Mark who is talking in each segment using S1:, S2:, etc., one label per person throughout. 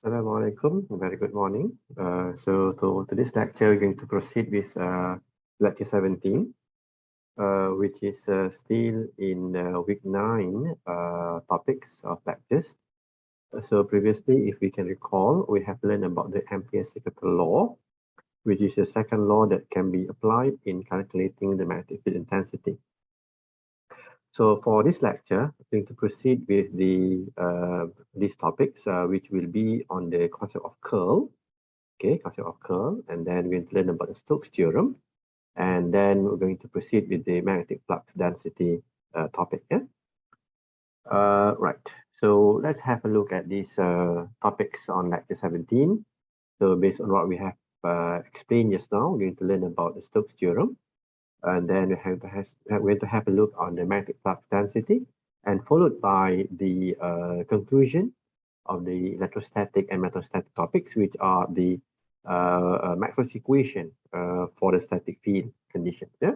S1: Assalamu alaikum. Very good morning. So to this lecture, we're going to proceed with lecture 17, which is still in week 9 topics of lectures. So previously, if we can recall, we have learned about the Ampere's capital law, which is the second law that can be applied in calculating the magnetic field intensity. So for this lecture, I'm going to proceed with these topics, which will be on the concept of curl. Okay, concept of curl, and then we're going to learn about the Stokes theorem, and then we're going to proceed with the magnetic flux density topic. Yeah. Right. So let's have a look at these topics on lecture 17. So based on what we have explained just now, we're going to learn about the Stokes theorem. And then we're going to have a look on the magnetic flux density, and followed by the conclusion of the electrostatic and metastatic topics, which are the Maxwell's equation for the static field condition. Yeah?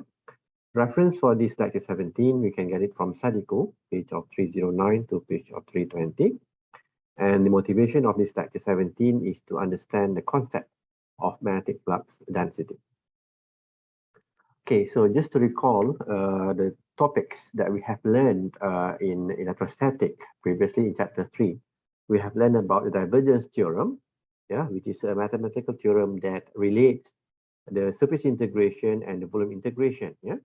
S1: Reference for this lecture 17, we can get it from Sadiko, page of 309 to page of 320. And the motivation of this lecture 17 is to understand the concept of magnetic flux density. Okay, so just to recall the topics that we have learned in electrostatic previously in chapter 3, we have learned about the divergence theorem, yeah, which is a mathematical theorem that relates the surface integration and the volume integration. Yeah,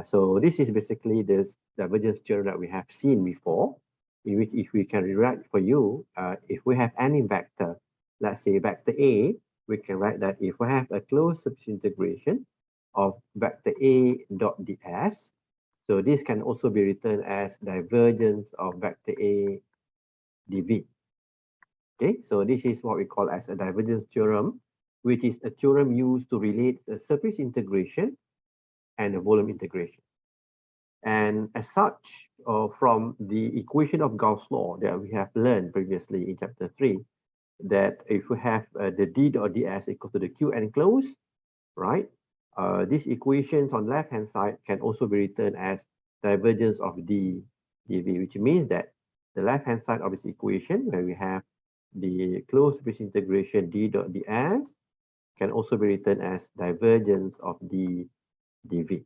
S1: so this is basically the divergence theorem that we have seen before, in which if we can rewrite for you, if we have any vector, let's say vector A, we can write that if we have a closed surface integration of vector A dot ds. So this can also be written as divergence of vector A dv. Okay, so this is what we call as a divergence theorem, which is a theorem used to relate the surface integration and the volume integration. And as such, from the equation of Gauss' law that we have learned previously in chapter 3, that if we have the d dot ds equal to the q enclosed, right? These equations on left-hand side can also be written as divergence of d dv, which means that the left-hand side of this equation, where we have the closed surface integration d dot ds, can also be written as divergence of d dv.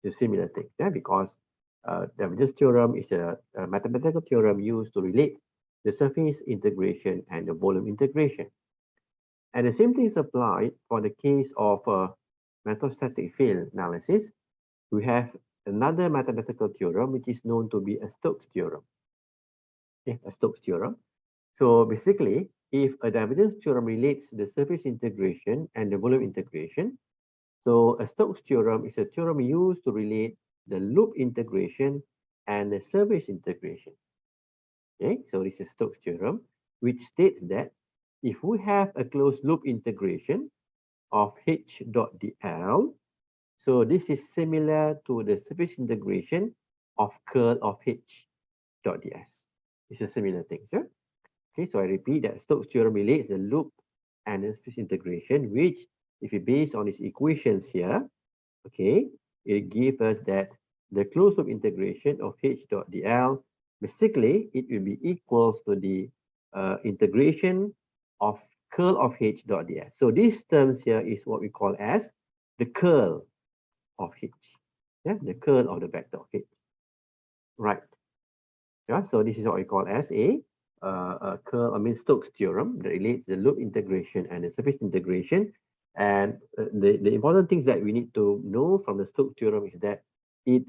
S1: It's a similar thing, yeah, because divergence theorem is a mathematical theorem used to relate the surface integration and the volume integration. And the same thing is applied for the case of metastatic field analysis. We have another mathematical theorem which is known to be a Stokes theorem. Okay, a Stokes theorem. So basically, if a divergence theorem relates the surface integration and the volume integration, so a Stokes theorem is a theorem used to relate the loop integration and the surface integration. Okay, so this is Stokes theorem, which states that if we have a closed loop integration of h dot dl, so this is similar to the surface integration of curl of h dot ds. It's a similar thing, sir. Okay, so I repeat that Stokes theorem relates the loop and the surface integration, which if you base on these equations here, okay, it gives us that the closed loop integration of h dot dl, basically it will be equals to the integration of curl of h dot ds. So these terms here is what we call as the curl of h, yeah, the curl of the vector of h, right? Yeah, so this is what we call as a curl, I mean Stokes theorem that relates the loop integration and the surface integration. And the important things that we need to know from the Stokes theorem is that it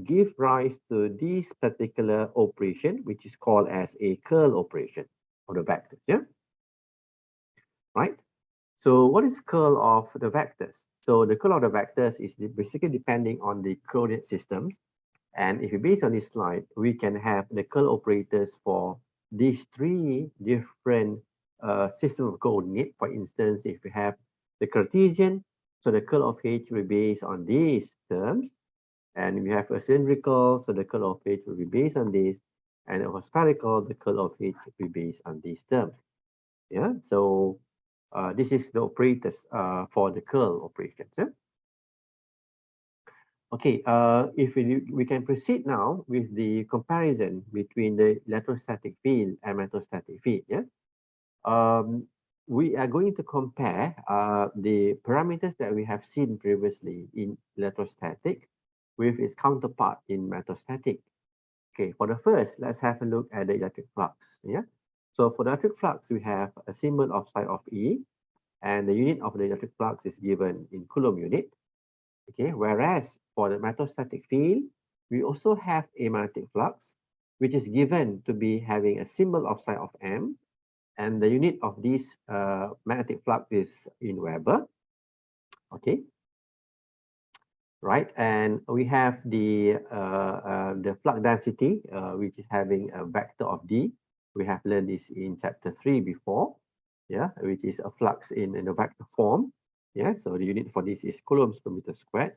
S1: gives rise to this particular operation, which is called as a curl operation of the vectors. Yeah, right. So what is curl of the vectors? So the curl of the vectors is basically depending on the coordinate systems. And if you base on this slide, we can have the curl operators for these three different systems of coordinate. For instance, if we have the Cartesian, so the curl of h will be based on these terms. And if we have a cylindrical, so the curl of h will be based on this. And a spherical, the curl of h will be based on these terms. Yeah, so this is the operators for the curl operations. Yeah? Okay, if we can proceed now with the comparison between the electrostatic field and metastatic field. Yeah. we are going to compare the parameters that we have seen previously in electrostatic with its counterpart in metastatic. Okay, for the first, let's have a look at the electric flux. Yeah, so for the electric flux, we have a symbol of psi of E, and the unit of the electric flux is given in Coulomb unit. Okay, whereas for the metastatic field, we also have a magnetic flux, which is given to be having a symbol of psi of M, and the unit of this magnetic flux is in Weber. Okay, right, and we have the flux density, which is having a vector of D. We have learned this in chapter 3 before, yeah, which is a flux in a vector form. Yeah, so the unit for this is coulombs per meter squared,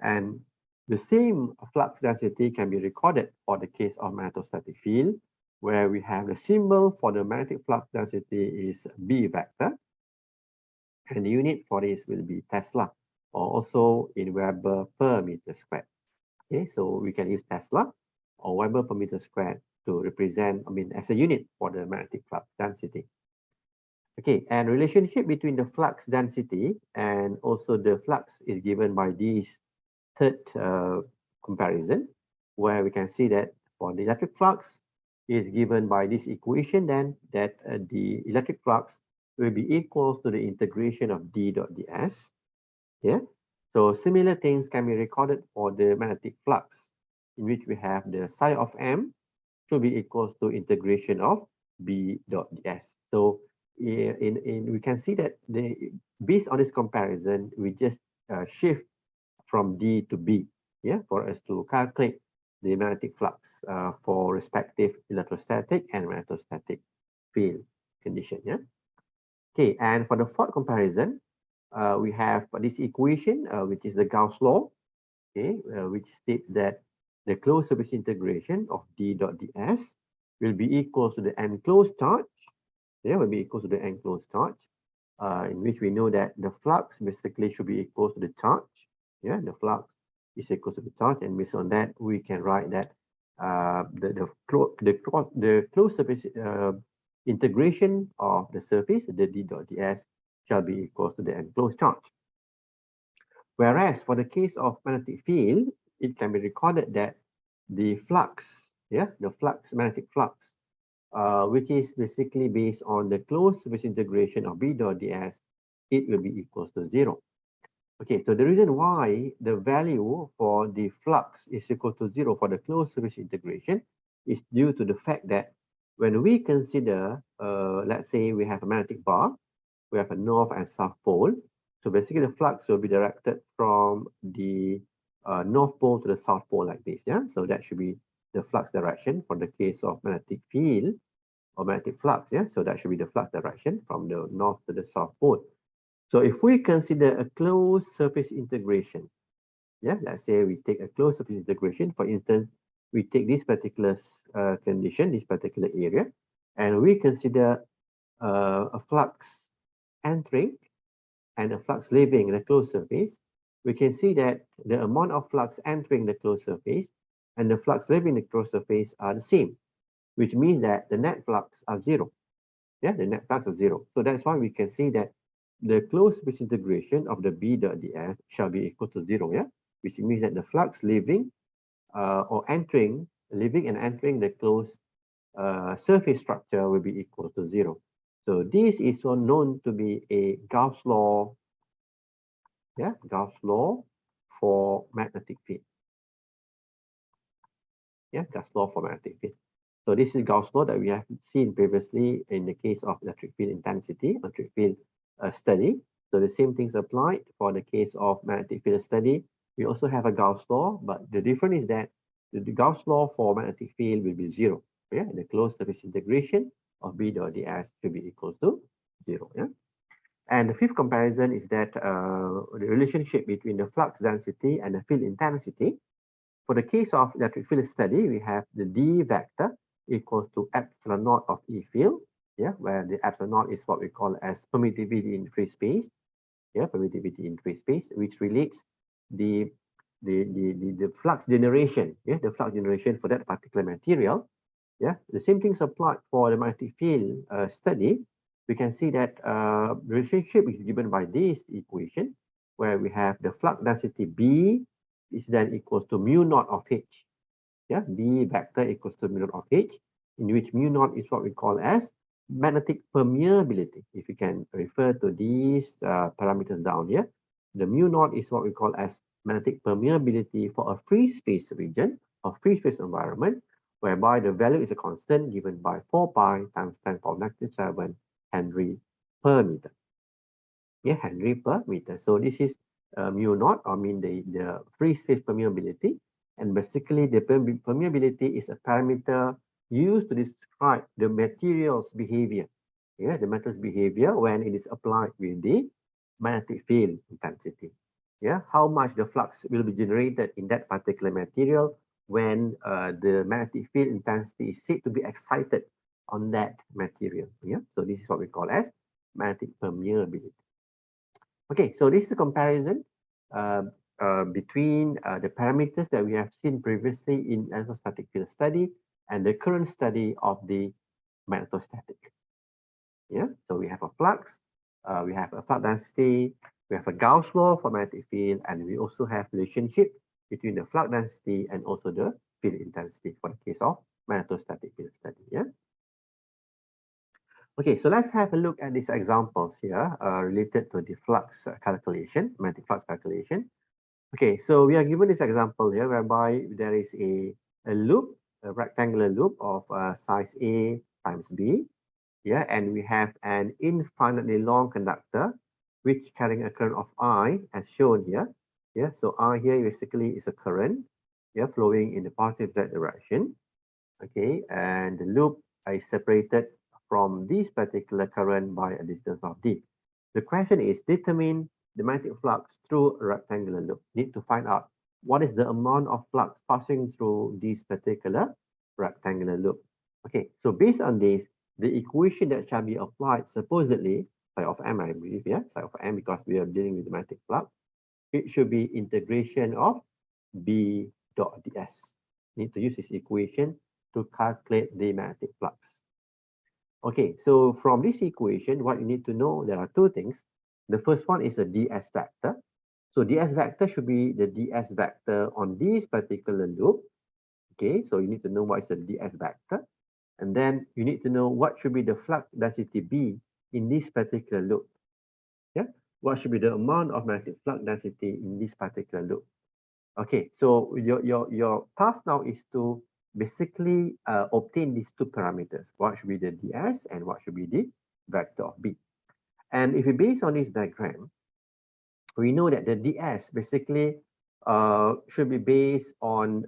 S1: and the same flux density can be recorded for the case of magnetostatic field, where we have the symbol for the magnetic flux density is B vector, and the unit for this will be Tesla, or also in Weber per meter squared. Okay, so we can use Tesla or Weber per meter squared to represent, as a unit for the magnetic flux density. Okay, and relationship between the flux density and also the flux is given by this third comparison, where we can see that for the electric flux is given by this equation, then that the electric flux will be equals to the integration of d dot ds. Yeah, so similar things can be recorded for the magnetic flux, in which we have the psi of m should be equals to integration of b dot ds. So we can see that based on this comparison, we just shift from D to B, yeah, for us to calculate the magnetic flux for respective electrostatic and magnetostatic field condition, yeah. Okay, and for the fourth comparison, we have this equation, which is the Gauss law, okay, which states that the closed surface integration of D dot ds will be equal to the enclosed charge, yeah, will be equal to the enclosed charge, in which we know that the flux basically should be equal to the charge. Yeah, the flux is equal to the charge, and based on that, we can write that the closed surface integration of the surface, the d dot ds, shall be equal to the enclosed charge. Whereas for the case of magnetic field, it can be recorded that the flux, yeah, the flux, magnetic flux, which is basically based on the closed surface integration of b dot ds, it will be equals to 0. Okay, so the reason why the value for the flux is equal to 0 for the closed surface integration is due to the fact that when we consider, let's say we have a magnetic bar, we have a north and south pole. So basically the flux will be directed from the north pole to the south pole like this, yeah? So that should be the flux direction for the case of magnetic field or magnetic flux, yeah? So that should be the flux direction from the north to the south pole. So if we consider a closed surface integration, yeah, let's say we take a closed surface integration, for instance, we take this particular condition, this particular area, and we consider a flux entering and a flux leaving the closed surface, we can see that the amount of flux entering the closed surface and the flux leaving the closed surface are the same, which means that the net flux are 0. Yeah, the net flux of 0. So that's why we can see that the closed surface integration of the b dot ds shall be equal to 0, yeah, which means that the flux leaving or entering, leaving and entering the closed surface structure will be equal to 0. So this is so known to be a Gauss law, yeah, Gauss law for magnetic field. Yeah, Gauss law for magnetic field. So this is Gauss law that we have seen previously in the case of electric field intensity, electric field study. So the same things applied for the case of magnetic field study. We also have a Gauss law, but the difference is that the Gauss law for magnetic field will be 0. Yeah, the closed surface integration of b dot ds should be equal to 0. Yeah. And the fifth comparison is that the relationship between the flux density and the field intensity. For the case of electric field study, we have the D vector equals to epsilon naught of E field, yeah, where the epsilon naught is what we call as permittivity in free space, yeah, permittivity in free space, which relates the flux generation, yeah, the flux generation for that particular material, yeah. The same things applied for the magnetic field study, we can see that relationship is given by this equation, where we have the flux density B is then equals to mu naught of H. Yeah, B vector equals to mu naught of H, in which mu naught is what we call as magnetic permeability. If you can refer to these parameters down here, the mu naught is what we call as magnetic permeability for a free space region or free space environment, whereby the value is a constant given by 4 pi times 10 power negative 7 Henry per meter. Yeah, Henry per meter. So this is mu naught, I mean the free space permeability. And basically the permeability is a parameter used to describe the material's behavior. Yeah, the material's behavior when it is applied with the magnetic field intensity. Yeah, how much the flux will be generated in that particular material when the magnetic field intensity is said to be excited on that material. Yeah, so this is what we call as magnetic permeability. Okay, so this is a comparison between the parameters that we have seen previously in electrostatic field study and the current study of the magnetostatic. Yeah, so we have a flux, we have a flux density, we have a Gauss law for magnetic field, and we also have relationship between the flux density and also the field intensity for the case of magnetostatic field study. Yeah. Okay, so let's have a look at these examples here related to the flux calculation, magnetic flux calculation. Okay, so we are given this example here whereby there is a loop, a rectangular loop of size A times B. Yeah, and we have an infinitely long conductor which carrying a current of I as shown here. Yeah, so I here basically is a current, yeah, flowing in the positive z direction. Okay, and the loop is separated from this particular current by a distance of d. The question is determine the magnetic flux through a rectangular loop. Need to find out what is the amount of flux passing through this particular rectangular loop. Okay, so based on this, the equation that shall be applied supposedly, psi of m, I believe, yeah, psi of m, because we are dealing with the magnetic flux, it should be integration of b dot ds. Need to use this equation to calculate the magnetic flux. Okay, so from this equation, what you need to know, there are two things. The first one is a ds vector. So ds vector should be the ds vector on this particular loop. Okay, so you need to know what is a ds vector. And then you need to know what should be the flux density B in this particular loop. Yeah, what should be the amount of magnetic flux density in this particular loop. Okay, so your task now is to basically obtain these two parameters. What should be the ds and what should be the vector of B. And if you base on this diagram, we know that the ds basically should be based on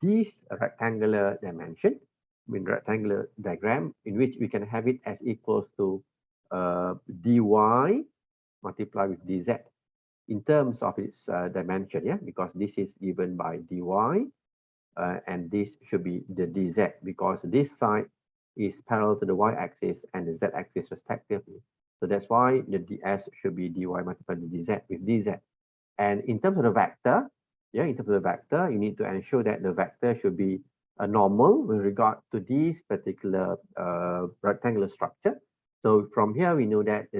S1: this rectangular dimension, I mean rectangular diagram, in which we can have it as equals to dy multiplied with dz in terms of its dimension, yeah, because this is given by dy and this should be the dz because this side is parallel to the y-axis and the z-axis respectively. So that's why the ds should be dy multiplied with dz with dz. And in terms of the vector, yeah, in terms of the vector, you need to ensure that the vector should be a normal with regard to this particular rectangular structure. So from here, we know that the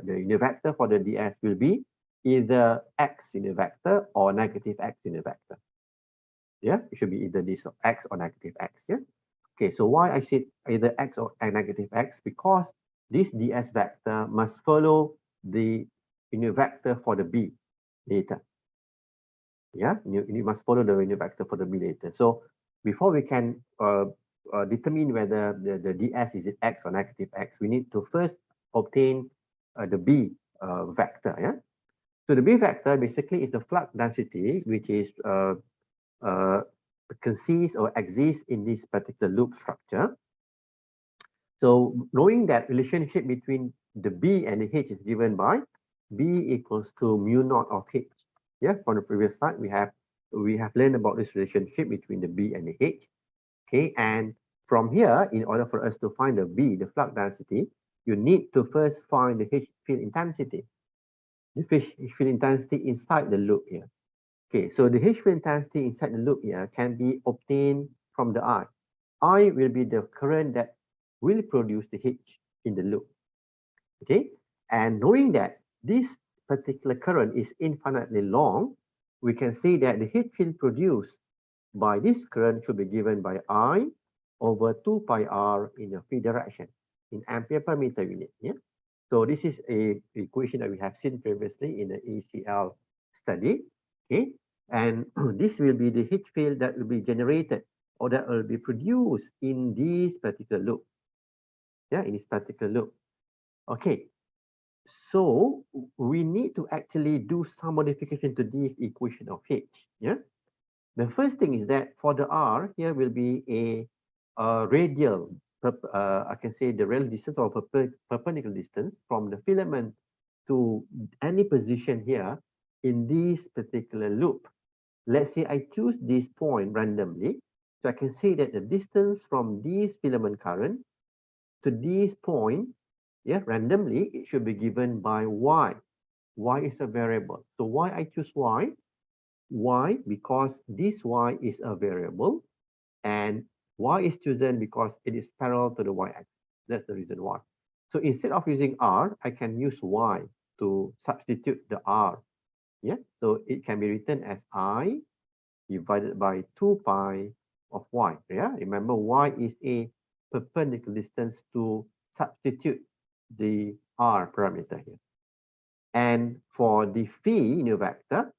S1: unit vector for the ds will be either x unit vector or negative x unit vector. Yeah, it should be either this x or negative x. Yeah. Okay, so why I said either x or negative x? Because this ds vector must follow the unit vector for the b later. Yeah, you must follow the unit vector for the b later. So before we can determine whether the ds is it x or negative x, we need to first obtain the b vector. Yeah. So the B vector basically is the flux density, which is consists or exists in this particular loop structure. So knowing that relationship between the B and the H is given by B equals to mu naught of H. Yeah, from the previous slide, we have learned about this relationship between the B and the H. Okay, and from here, in order for us to find the B, the flux density, you need to first find the H field intensity. The H field intensity inside the loop here. Okay, so the H field intensity inside the loop here can be obtained from the I. I will be the current that will produce the H in the loop. Okay, and knowing that this particular current is infinitely long, we can see that the heat field produced by this current should be given by I over 2 pi r in a phi direction in ampere per meter unit. Yeah. So this is a equation that we have seen previously in the ECL study. Okay, and this will be the heat field that will be generated or that will be produced in this particular loop. Yeah, in this particular loop. Okay, so we need to actually do some modification to this equation of H. Yeah. The first thing is that for the R, here will be a radial, I can say the radial distance or perpendicular distance from the filament to any position here in this particular loop. Let's say I choose this point randomly. So I can say that the distance from this filament current to this point, yeah, randomly, it should be given by Y. Y is a variable. So why I choose Y? Why? Because this Y is a variable and Y is chosen because it is parallel to the Y-axis. That's the reason why. So instead of using R, I can use Y to substitute the R. Yeah, so it can be written as I divided by 2 pi of Y. Yeah, remember Y is a perpendicular distance to substitute the R parameter here. And for the phi in your vector,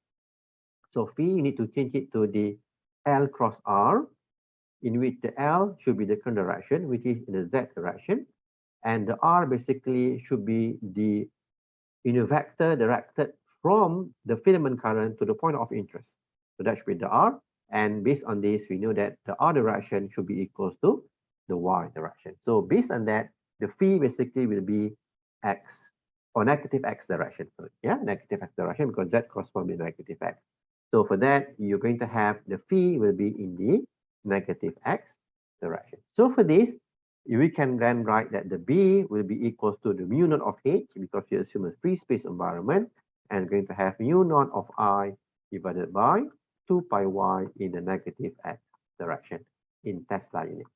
S1: so phi you need to change it to the L cross R, in which the L should be the current direction, which is in the Z direction. And the R basically should be the unit vector directed from the filament current to the point of interest. So that should be the R. And based on this, we know that the R direction should be equals to the Y direction. So based on that, the phi basically will be X or negative X direction. So yeah, negative X direction because Z corresponds to negative X. So for that, you're going to have the phi will be in the negative X direction. So for this, we can then write that the B will be equals to the mu naught of H because we assume a free space environment and going to have mu naught of I divided by 2 pi Y in the negative X direction in Tesla unit.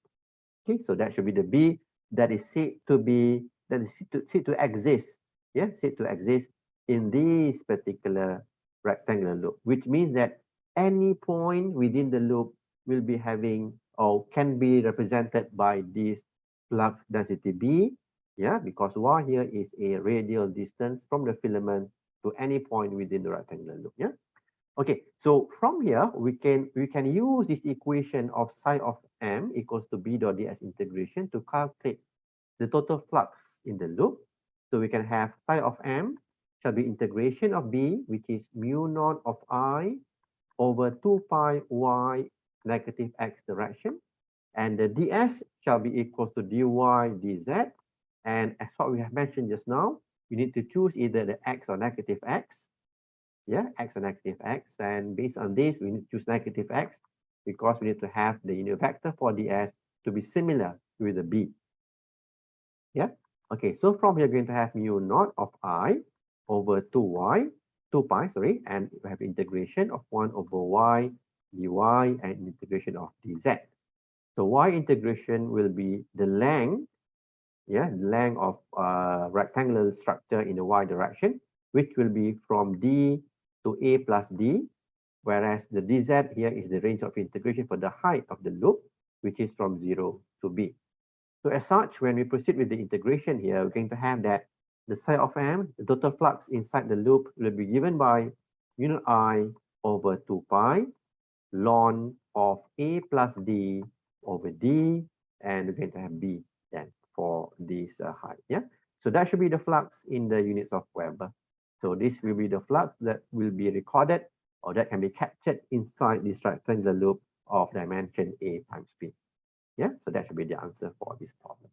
S1: Okay, so that should be the B that is said to be, that is said to exist. Yeah, said to exist in this particular rectangular loop, which means that any point within the loop will be having or can be represented by this flux density B, yeah, because Y here is a radial distance from the filament to any point within the rectangular loop, yeah. Okay, so from here we can use this equation of psi of m equals to b dot ds integration to calculate the total flux in the loop. So we can have psi of m shall be integration of b, which is mu naught of I over 2 pi y negative x direction, and the ds shall be equals to dy dz. And as what we have mentioned just now, you need to choose either the x or negative x. Yeah, x or negative x. And based on this, we need to choose negative x because we need to have the unit vector for ds to be similar with the b. Yeah. Okay, so from here, we're going to have mu naught of I over 2 pi, sorry, and we have integration of 1 over y dy and integration of dz. So y integration will be the length, yeah, length of rectangular structure in the y direction, which will be from d to a plus d, whereas the dz here is the range of integration for the height of the loop, which is from 0 to b. So as such, when we proceed with the integration here, we're going to have that the psi of m, the total flux inside the loop, will be given by mu naught I over 2 pi ln of a plus d over d, and we're going to have b then for this height. Yeah, so that should be the flux in the units of Weber. So this will be the flux that will be recorded or that can be captured inside this rectangular loop of dimension a times b. Yeah, so that should be the answer for this problem.